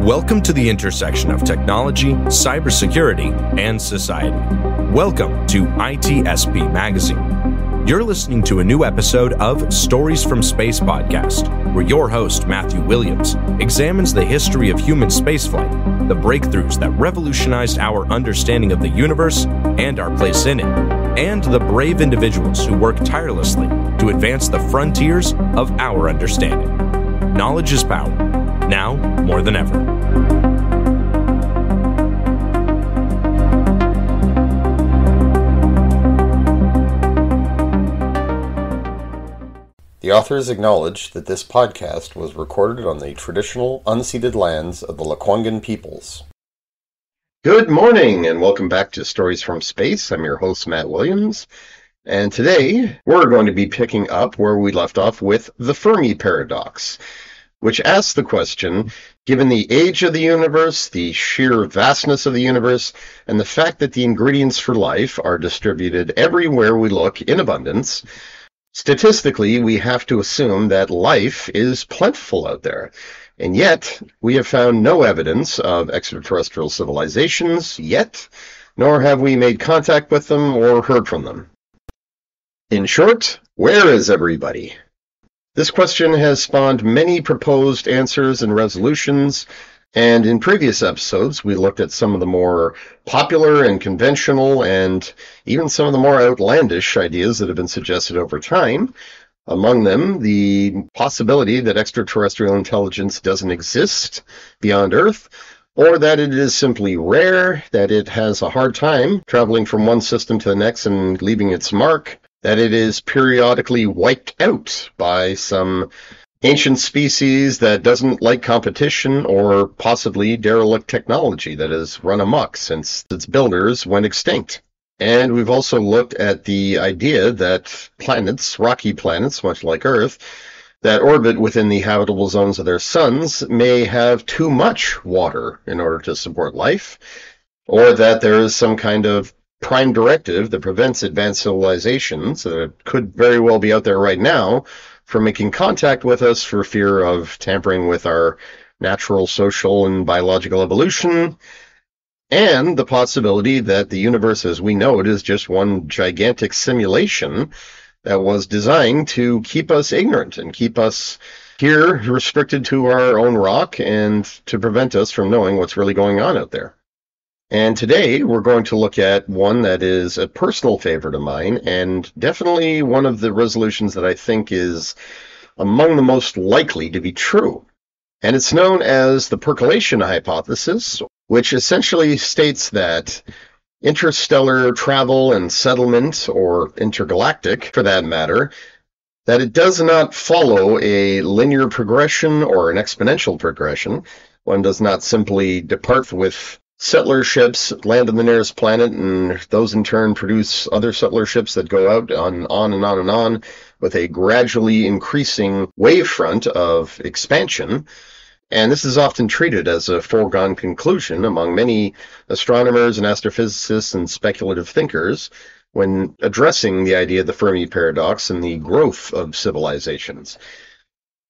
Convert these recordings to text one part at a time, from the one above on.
Welcome to the intersection of technology, cybersecurity, and society. Welcome to ITSP Magazine. You're listening to a new episode of Stories from Space podcast, where your host, Matthew Williams, examines the history of human spaceflight, the breakthroughs that revolutionized our understanding of the universe and our place in it, and the brave individuals who work tirelessly to advance the frontiers of our understanding. Knowledge is power, now more than ever. The authors acknowledge that this podcast was recorded on the traditional, unceded lands of the Lekwungen peoples. Good morning, and welcome back to Stories from Space. I'm your host, Matt Williams, and today we're going to be picking up where we left off with the Fermi paradox, which asks the question, given the age of the universe, the sheer vastness of the universe, and the fact that the ingredients for life are distributed everywhere we look in abundance, statistically, we have to assume that life is plentiful out there. And yet, we have found no evidence of extraterrestrial civilizations yet, nor have we made contact with them or heard from them. In short, where is everybody? This question has spawned many proposed answers and resolutions, and in previous episodes we looked at some of the more popular and conventional and even some of the more outlandish ideas that have been suggested over time. Among them, the possibility that extraterrestrial intelligence doesn't exist beyond Earth, or that it is simply rare, that it has a hard time traveling from one system to the next and leaving its mark, that it is periodically wiped out by some ancient species that doesn't like competition, or possibly derelict technology that has run amok since its builders went extinct. And we've also looked at the idea that planets, rocky planets, much like Earth, that orbit within the habitable zones of their suns may have too much water in order to support life, or that there is some kind of prime directive that prevents advanced civilizations that could very well be out there right now from making contact with us for fear of tampering with our natural, social, and biological evolution, and the possibility that the universe as we know it is just one gigantic simulation that was designed to keep us ignorant and keep us here restricted to our own rock and to prevent us from knowing what's really going on out there. And today we're going to look at one that is a personal favorite of mine, and definitely one of the resolutions that I think is among the most likely to be true. And it's known as the Percolation Hypothesis, which essentially states that interstellar travel and settlement, or intergalactic for that matter, that it does not follow a linear progression or an exponential progression. One does not simply depart with settler ships, land on the nearest planet, and those in turn produce other settler ships that go out on and on and on with a gradually increasing wavefront of expansion. And this is often treated as a foregone conclusion among many astronomers and astrophysicists and speculative thinkers when addressing the idea of the Fermi paradox and the growth of civilizations.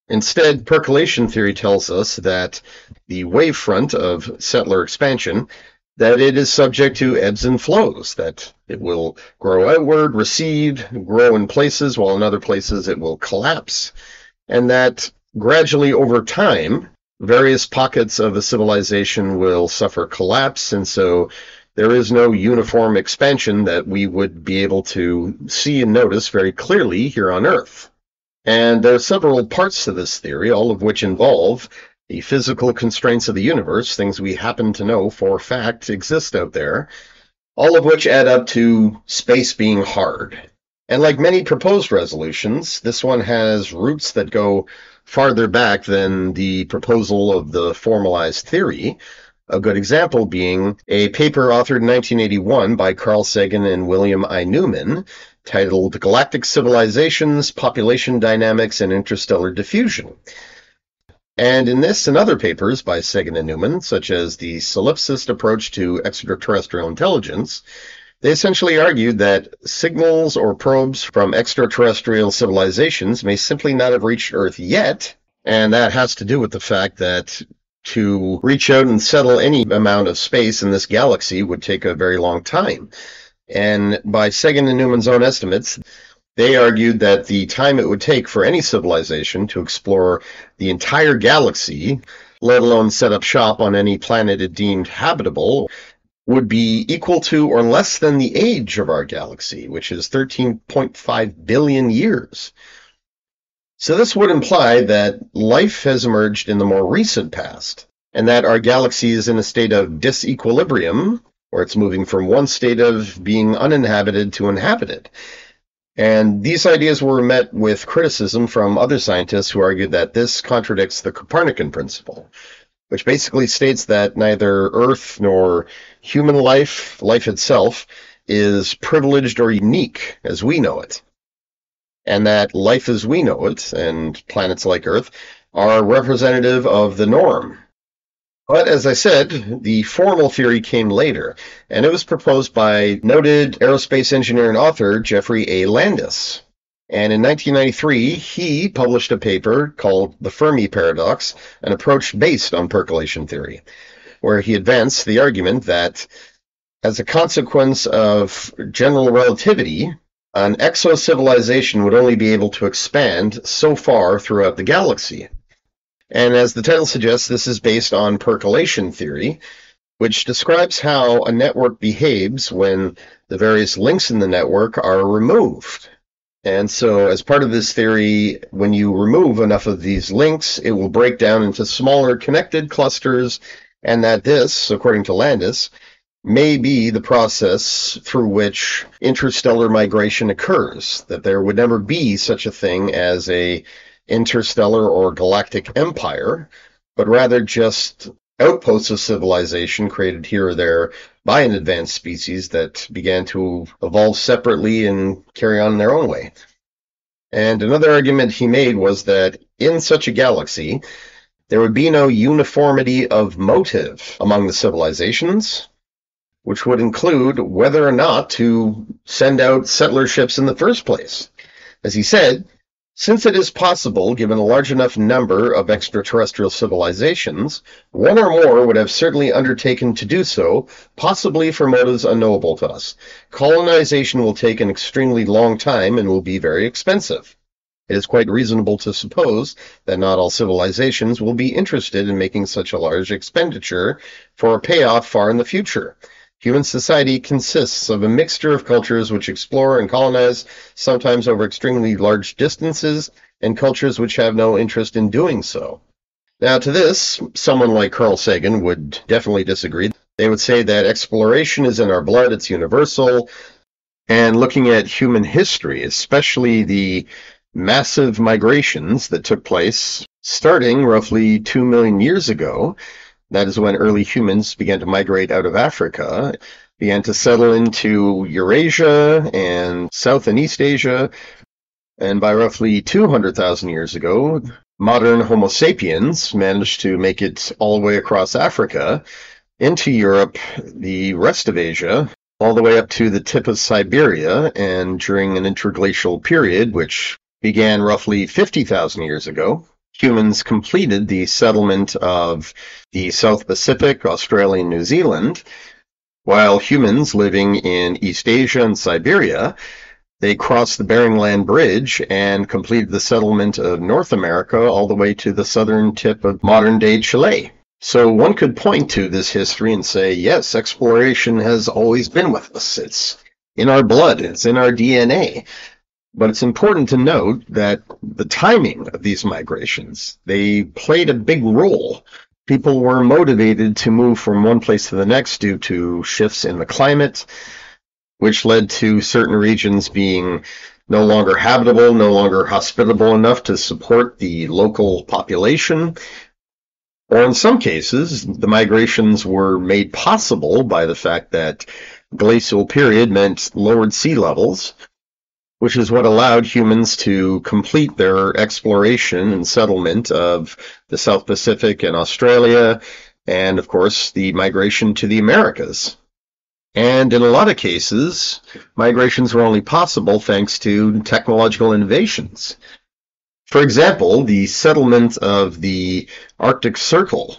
Instead, percolation theory tells us that the wavefront of settler expansion, that it is subject to ebbs and flows, that it will grow outward, recede, grow in places, while in other places it will collapse, and that gradually over time, various pockets of a civilization will suffer collapse, and so there is no uniform expansion that we would be able to see and notice very clearly here on Earth. And there are several parts to this theory, all of which involve the physical constraints of the universe, things we happen to know for a fact exist out there, all of which add up to space being hard. And like many proposed resolutions, this one has roots that go farther back than the proposal of the formalized theory. A good example being a paper authored in 1981 by Carl Sagan and William I. Newman, titled Galactic Civilizations, Population Dynamics, and Interstellar Diffusion. And in this and other papers by Sagan and Newman, such as the solipsist approach to extraterrestrial intelligence, they essentially argued that signals or probes from extraterrestrial civilizations may simply not have reached Earth yet, and that has to do with the fact that to reach out and settle any amount of space in this galaxy would take a very long time. And by Sagan and Newman's own estimates, they argued that the time it would take for any civilization to explore the entire galaxy, let alone set up shop on any planet it deemed habitable, would be equal to or less than the age of our galaxy, which is 13.5 billion years. So this would imply that life has emerged in the more recent past, and that our galaxy is in a state of disequilibrium, where it's moving from one state of being uninhabited to inhabited. And these ideas were met with criticism from other scientists who argued that this contradicts the Copernican principle, which basically states that neither Earth nor human life itself, is privileged or unique as we know it, and that life as we know it, and planets like Earth, are representative of the norm. But as I said, the formal theory came later, and it was proposed by noted aerospace engineer and author Jeffrey A. Landis. And in 1993, he published a paper called The Fermi Paradox, an approach based on percolation theory, where he advanced the argument that as a consequence of general relativity, an exo-civilization would only be able to expand so far throughout the galaxy. And as the title suggests, this is based on percolation theory, which describes how a network behaves when the various links in the network are removed. And so as part of this theory, when you remove enough of these links, it will break down into smaller connected clusters, and that this, according to Landis, may be the process through which interstellar migration occurs, that there would never be such a thing as a interstellar or galactic empire, but rather just outposts of civilization created here or there by an advanced species that began to evolve separately and carry on in their own way. And another argument he made was that in such a galaxy, there would be no uniformity of motive among the civilizations, which would include whether or not to send out settler ships in the first place. As he said, since it is possible, given a large enough number of extraterrestrial civilizations, one or more would have certainly undertaken to do so, possibly for motives unknowable to us. Colonization will take an extremely long time and will be very expensive. It is quite reasonable to suppose that not all civilizations will be interested in making such a large expenditure for a payoff far in the future. Human society consists of a mixture of cultures which explore and colonize, sometimes over extremely large distances, and cultures which have no interest in doing so. Now, to this, someone like Carl Sagan would definitely disagree. They would say that exploration is in our blood, it's universal, and looking at human history, especially the massive migrations that took place starting roughly 2 million years ago, that is when early humans began to migrate out of Africa, began to settle into Eurasia and South and East Asia, and by roughly 200,000 years ago, modern Homo sapiens managed to make it all the way across Africa, into Europe, the rest of Asia, all the way up to the tip of Siberia, and during an interglacial period, which began roughly 50,000 years ago, humans completed the settlement of the South Pacific, Australia, and New Zealand, while humans living in East Asia and Siberia, they crossed the Bering Land Bridge and completed the settlement of North America all the way to the southern tip of modern-day Chile. So one could point to this history and say, yes, exploration has always been with us. It's in our blood, it's in our DNA. But it's important to note that the timing of these migrations, they played a big role. People were motivated to move from one place to the next due to shifts in the climate, which led to certain regions being no longer habitable, no longer hospitable enough to support the local population. Or in some cases, the migrations were made possible by the fact that glacial period meant lowered sea levels, which is what allowed humans to complete their exploration and settlement of the South Pacific and Australia, and of course the migration to the Americas. And in a lot of cases, migrations were only possible thanks to technological innovations. For example, the settlement of the Arctic Circle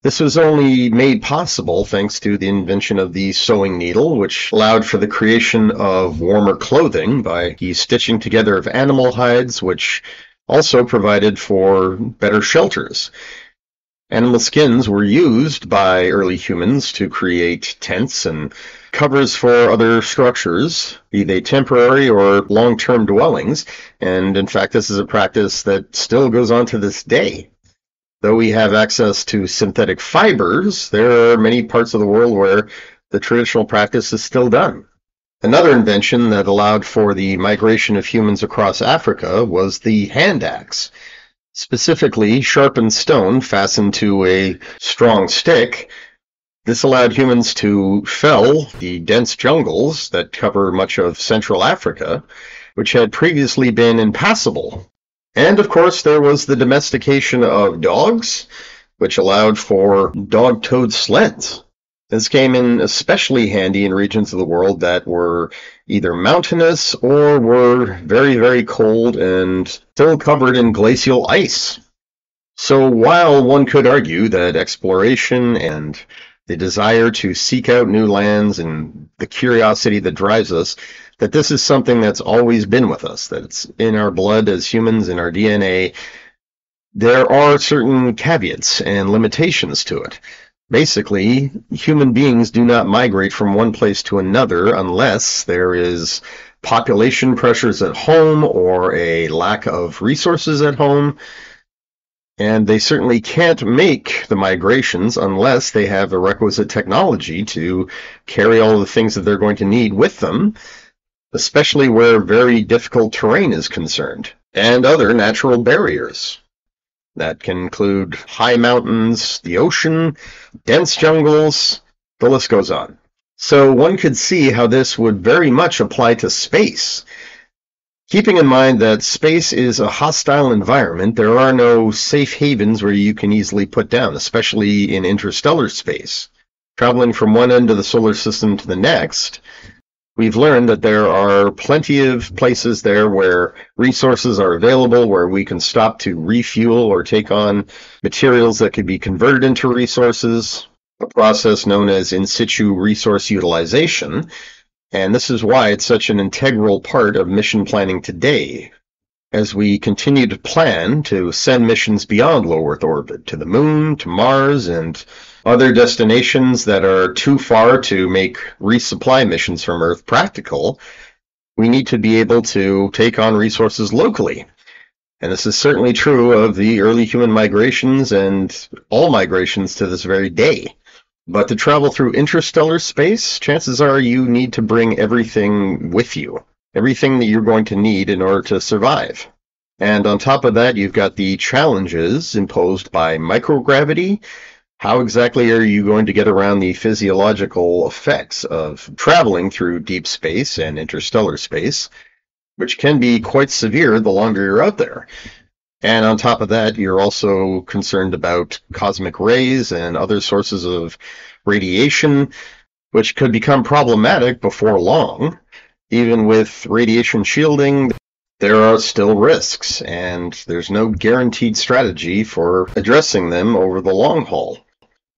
This was only made possible thanks to the invention of the sewing needle, which allowed for the creation of warmer clothing by the stitching together of animal hides, which also provided for better shelters. Animal skins were used by early humans to create tents and covers for other structures, be they temporary or long-term dwellings, and in fact this is a practice that still goes on to this day. Though we have access to synthetic fibers, there are many parts of the world where the traditional practice is still done. Another invention that allowed for the migration of humans across Africa was the hand axe. Specifically, sharpened stone fastened to a strong stick. This allowed humans to fell the dense jungles that cover much of Central Africa, which had previously been impassable. And of course, there was the domestication of dogs, which allowed for dog-toed sleds. This came in especially handy in regions of the world that were either mountainous or were very, very cold and still covered in glacial ice. So while one could argue that exploration and the desire to seek out new lands and the curiosity that drives us, that this is something that's always been with us, that it's in our blood as humans, in our DNA, there are certain caveats and limitations to it. Basically, human beings do not migrate from one place to another unless there is population pressures at home or a lack of resources at home. And they certainly can't make the migrations unless they have the requisite technology to carry all the things that they're going to need with them, especially where very difficult terrain is concerned, and other natural barriers. That can include high mountains, the ocean, dense jungles, the list goes on. So one could see how this would very much apply to space. Keeping in mind that space is a hostile environment, there are no safe havens where you can easily put down, especially in interstellar space. Traveling from one end of the solar system to the next, we've learned that there are plenty of places there where resources are available, where we can stop to refuel or take on materials that could be converted into resources, a process known as in situ resource utilization. And this is why it's such an integral part of mission planning today, as we continue to plan to send missions beyond low Earth orbit, to the Moon, to Mars, and other destinations that are too far to make resupply missions from Earth practical. We need to be able to take on resources locally. And this is certainly true of the early human migrations and all migrations to this very day. But to travel through interstellar space, chances are you need to bring everything with you, everything that you're going to need in order to survive. And on top of that, you've got the challenges imposed by microgravity. How exactly are you going to get around the physiological effects of traveling through deep space and interstellar space, which can be quite severe the longer you're out there? And on top of that, you're also concerned about cosmic rays and other sources of radiation, which could become problematic before long. Even with radiation shielding, there are still risks, and there's no guaranteed strategy for addressing them over the long haul.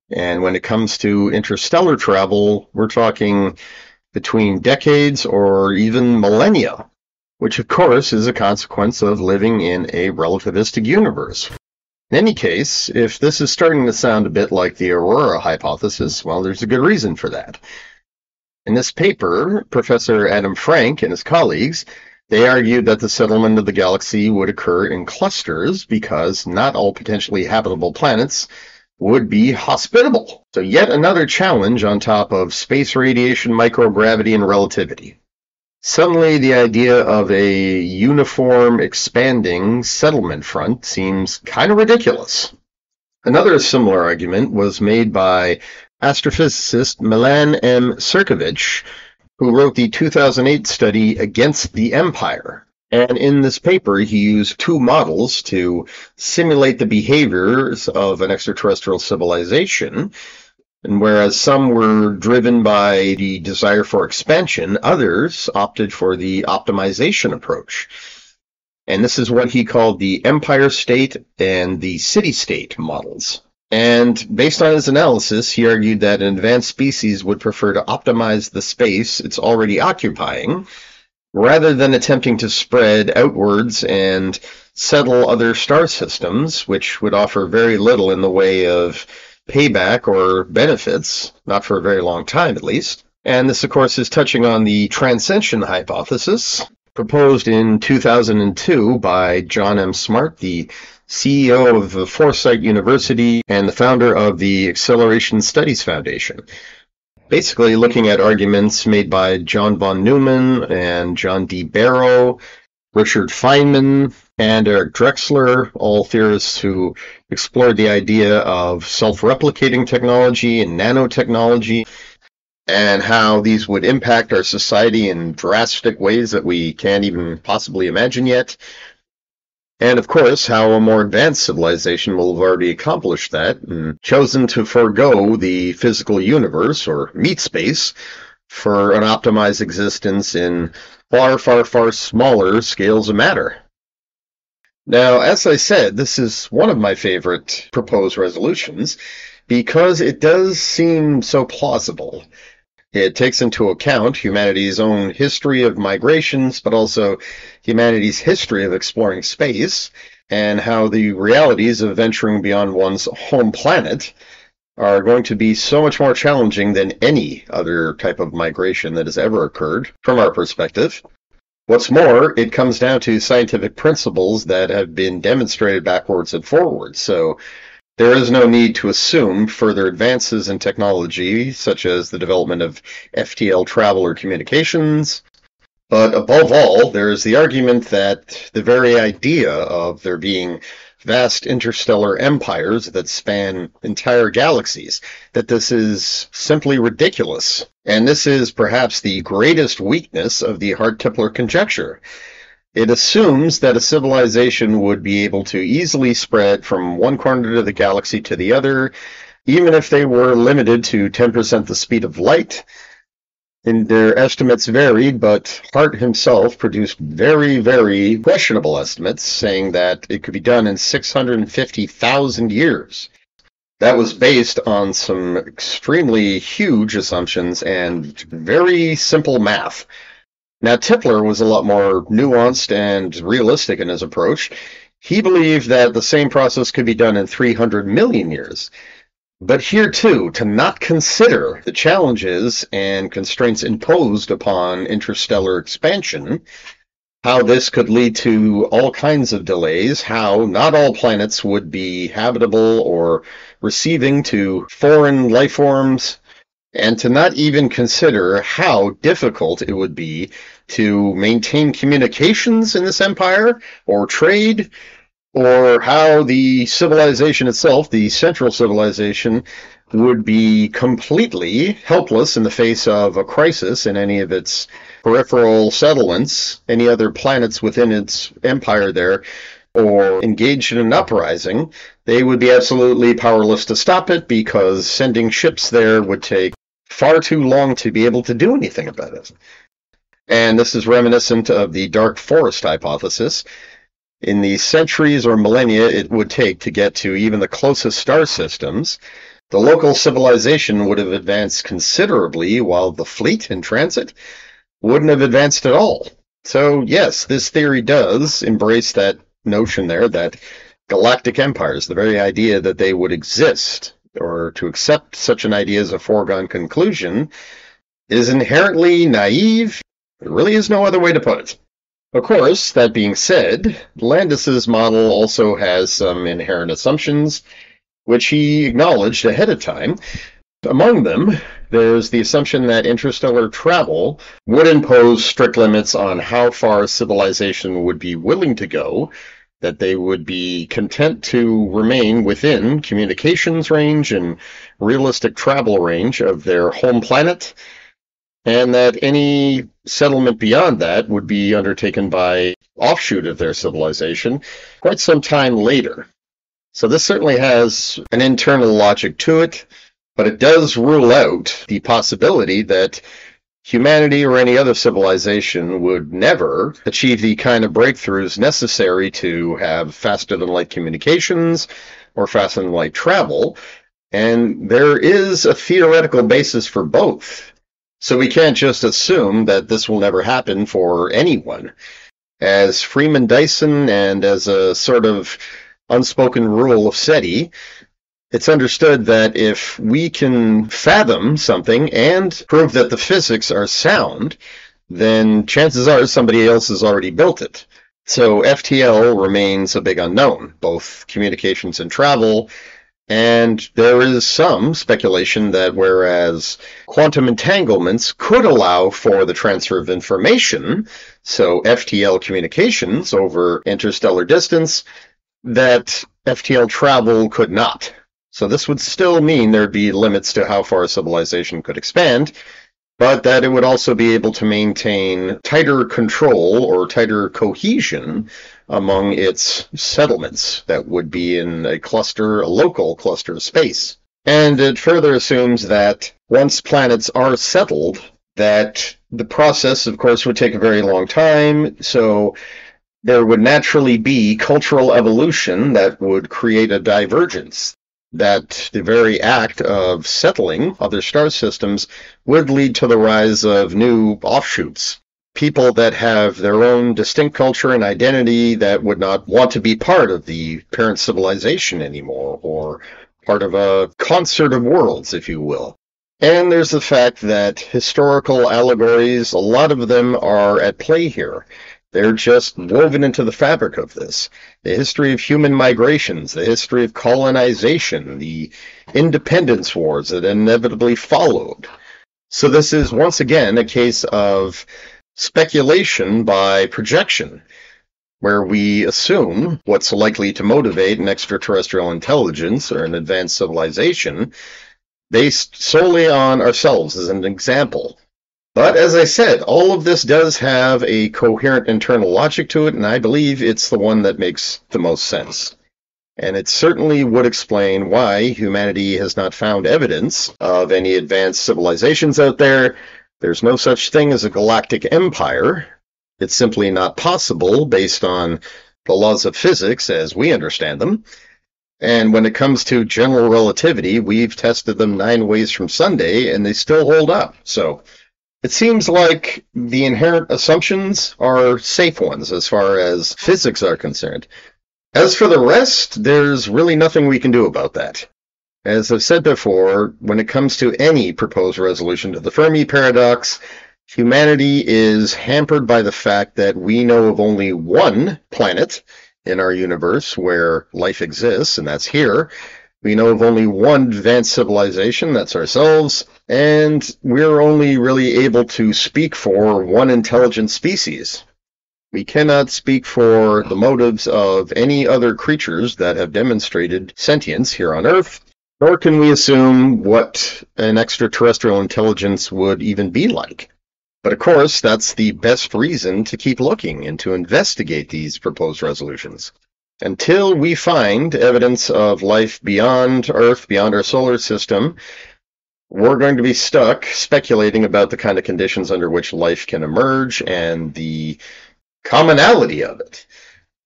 And when it comes to interstellar travel, we're talking between decades or even millennia, which of course is a consequence of living in a relativistic universe. In any case, if this is starting to sound a bit like the Aurora hypothesis, well, there's a good reason for that. In this paper, Professor Adam Frank and his colleagues, they argued that the settlement of the galaxy would occur in clusters because not all potentially habitable planets would be hospitable. So yet another challenge on top of space radiation, microgravity, and relativity. Suddenly, the idea of a uniform, expanding settlement front seems kind of ridiculous. Another similar argument was made by astrophysicist Milan M. Cirkovich, who wrote the 2008 study Against the Empire. And in this paper, he used two models to simulate the behaviors of an extraterrestrial civilization. And whereas some were driven by the desire for expansion, others opted for the optimization approach. And this is what he called the empire state and the city-state models. And based on his analysis, he argued that an advanced species would prefer to optimize the space it's already occupying, rather than attempting to spread outwards and settle other star systems, which would offer very little in the way of payback or benefits, not for a very long time at least. And this, of course, is touching on the Percolation Hypothesis, proposed in 2002 by John M. Smart, the CEO of the Forsyth University and the founder of the Acceleration Studies Foundation. Basically looking at arguments made by John von Neumann and John D. Barrow, Richard Feynman, and Eric Drexler, all theorists who explored the idea of self-replicating technology and nanotechnology, and how these would impact our society in drastic ways that we can't even possibly imagine yet. And of course, how a more advanced civilization will have already accomplished that and chosen to forego the physical universe, or meat space, for an optimized existence in far, far, far smaller scales of matter. Now, as I said, this is one of my favorite proposed resolutions because it does seem so plausible. It takes into account humanity's own history of migrations, but also humanity's history of exploring space, and how the realities of venturing beyond one's home planet are going to be so much more challenging than any other type of migration that has ever occurred, from our perspective. What's more, it comes down to scientific principles that have been demonstrated backwards and forwards, so there is no need to assume further advances in technology, such as the development of FTL travel or communications. But above all, there is the argument that the very idea of there being vast interstellar empires that span entire galaxies, that this is simply ridiculous. And this is perhaps the greatest weakness of the Hart-Tipler conjecture. It assumes that a civilization would be able to easily spread from one corner of the galaxy to the other, even if they were limited to 10% the speed of light. And their estimates varied, but Hart himself produced very, very questionable estimates, saying that it could be done in 650,000 years. That was based on some extremely huge assumptions and very simple math. Now, Tipler was a lot more nuanced and realistic in his approach. He believed that the same process could be done in 300 million years. But here, too, to not consider the challenges and constraints imposed upon interstellar expansion, how this could lead to all kinds of delays, how not all planets would be habitable or receiving to foreign life forms, and to not even consider how difficult it would be to maintain communications in this empire, or trade, or how the civilization itself, the central civilization, would be completely helpless in the face of a crisis in any of its peripheral settlements, any other planets within its empire there, or engaged in an uprising. They would be absolutely powerless to stop it because sending ships there would take far too long to be able to do anything about it. And this is reminiscent of the dark forest hypothesis. In the centuries or millennia it would take to get to even the closest star systems, the local civilization would have advanced considerably, while the fleet in transit wouldn't have advanced at all. So yes, this theory does embrace that notion there that galactic empires, the very idea that they would exist, or to accept such an idea as a foregone conclusion, is inherently naive. There really is no other way to put it. Of course, that being said, Landis's model also has some inherent assumptions, which he acknowledged ahead of time. Among them, there's the assumption that interstellar travel would impose strict limits on how far civilization would be willing to go, that they would be content to remain within communications range and realistic travel range of their home planet, and that any settlement beyond that would be undertaken by offshoot of their civilization quite some time later. So this certainly has an internal logic to it, but it does rule out the possibility that humanity or any other civilization would never achieve the kind of breakthroughs necessary to have faster-than-light communications, or faster than light travel, and there is a theoretical basis for both. So we can't just assume that this will never happen for anyone. As Freeman Dyson and as a sort of unspoken rule of SETI, it's understood that if we can fathom something and prove that the physics are sound, then chances are somebody else has already built it. So FTL remains a big unknown, both communications and travel, and there is some speculation that whereas quantum entanglements could allow for the transfer of information, so FTL communications over interstellar distance, that FTL travel could not. So this would still mean there'd be limits to how far civilization could expand, but that it would also be able to maintain tighter control or tighter cohesion among its settlements that would be in a cluster, a local cluster of space. And it further assumes that once planets are settled, that the process, of course, would take a very long time, so there would naturally be cultural evolution that would create a divergence, that the very act of settling other star systems would lead to the rise of new offshoots. People that have their own distinct culture and identity that would not want to be part of the parent civilization anymore, or part of a concert of worlds, if you will. And there's the fact that historical allegories, a lot of them are at play here. They're just woven into the fabric of this. The history of human migrations, the history of colonization, the independence wars that inevitably followed. So this is once again a case of speculation by projection, where we assume what's likely to motivate an extraterrestrial intelligence or an advanced civilization based solely on ourselves as an example. But as I said, all of this does have a coherent internal logic to it, and I believe it's the one that makes the most sense. And it certainly would explain why humanity has not found evidence of any advanced civilizations out there. There's no such thing as a galactic empire. It's simply not possible based on the laws of physics as we understand them. And when it comes to general relativity, we've tested them 9 ways from Sunday, and they still hold up. So it seems like the inherent assumptions are safe ones as far as physics are concerned. As for the rest, there's really nothing we can do about that. As I've said before, when it comes to any proposed resolution to the Fermi paradox, humanity is hampered by the fact that we know of only one planet in our universe where life exists, and that's here. We know of only one advanced civilization, that's ourselves, and we're only really able to speak for one intelligent species. We cannot speak for the motives of any other creatures that have demonstrated sentience here on Earth, nor can we assume what an extraterrestrial intelligence would even be like. But of course, that's the best reason to keep looking and to investigate these proposed resolutions. Until we find evidence of life beyond Earth, beyond our solar system, we're going to be stuck speculating about the kind of conditions under which life can emerge and the commonality of it.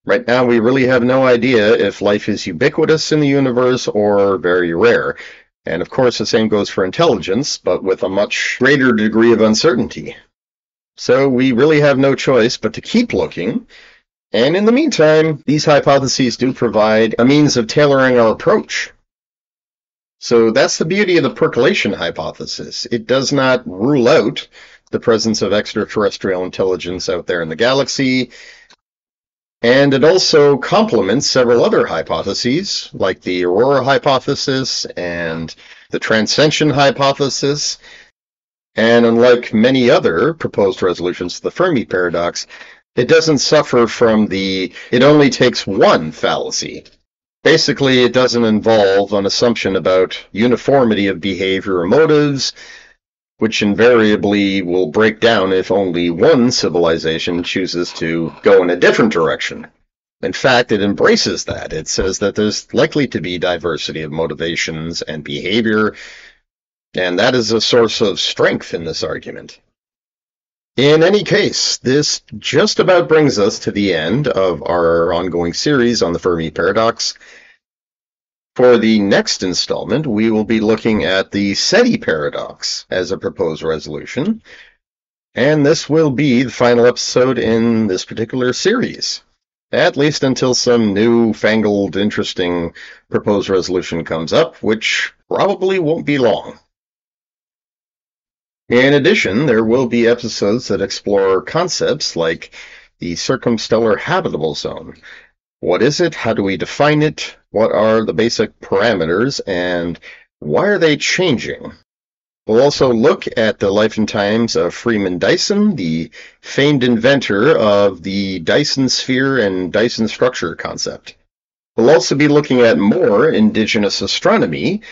Right now, we really have no idea if life is ubiquitous in the universe or very rare. And of course, the same goes for intelligence, but with a much greater degree of uncertainty. So we really have no choice but to keep looking. And in the meantime, these hypotheses do provide a means of tailoring our approach. So that's the beauty of the Percolation Hypothesis. It does not rule out the presence of extraterrestrial intelligence out there in the galaxy, and it also complements several other hypotheses, like the Aurora Hypothesis and the Transcension Hypothesis, and unlike many other proposed resolutions to the Fermi paradox, it doesn't suffer from the "it only takes one" fallacy. Basically, it doesn't involve an assumption about uniformity of behavior or motives, which invariably will break down if only one civilization chooses to go in a different direction. In fact, it embraces that. It says that there's likely to be diversity of motivations and behavior, and that is a source of strength in this argument. In any case, this just about brings us to the end of our ongoing series on the Fermi paradox. For the next installment, we will be looking at the SETI paradox as a proposed resolution, and this will be the final episode in this particular series, at least until some new-fangled, interesting proposed resolution comes up, which probably won't be long. In addition, there will be episodes that explore concepts like the circumstellar habitable zone. What is it? How do we define it? What are the basic parameters? And why are they changing? We'll also look at the life and times of Freeman Dyson, the famed inventor of the Dyson sphere and Dyson structure concept. We'll also be looking at more indigenous astronomy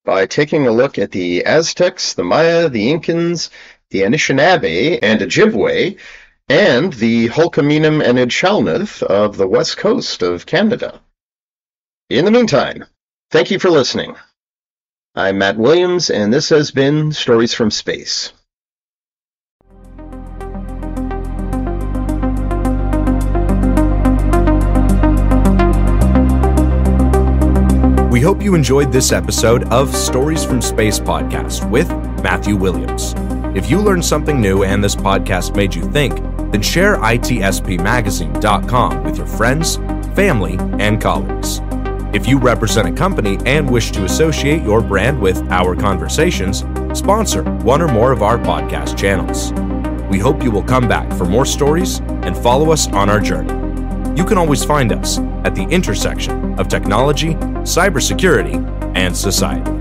by taking a look at the Aztecs, the Maya, the Incans, the Anishinaabe and Ojibwe, and the Hulkaminum and Iqaluit of the west coast of Canada. In the meantime, thank you for listening. I'm Matt Williams, and this has been Stories from Space. We hope you enjoyed this episode of Stories from Space podcast with Matthew Williams. If you learned something new and this podcast made you think, then share itspmagazine.com with your friends, family, and colleagues. If you represent a company and wish to associate your brand with our conversations, sponsor one or more of our podcast channels. We hope you will come back for more stories and follow us on our journey. You can always find us at the intersection of technology, cybersecurity, and society.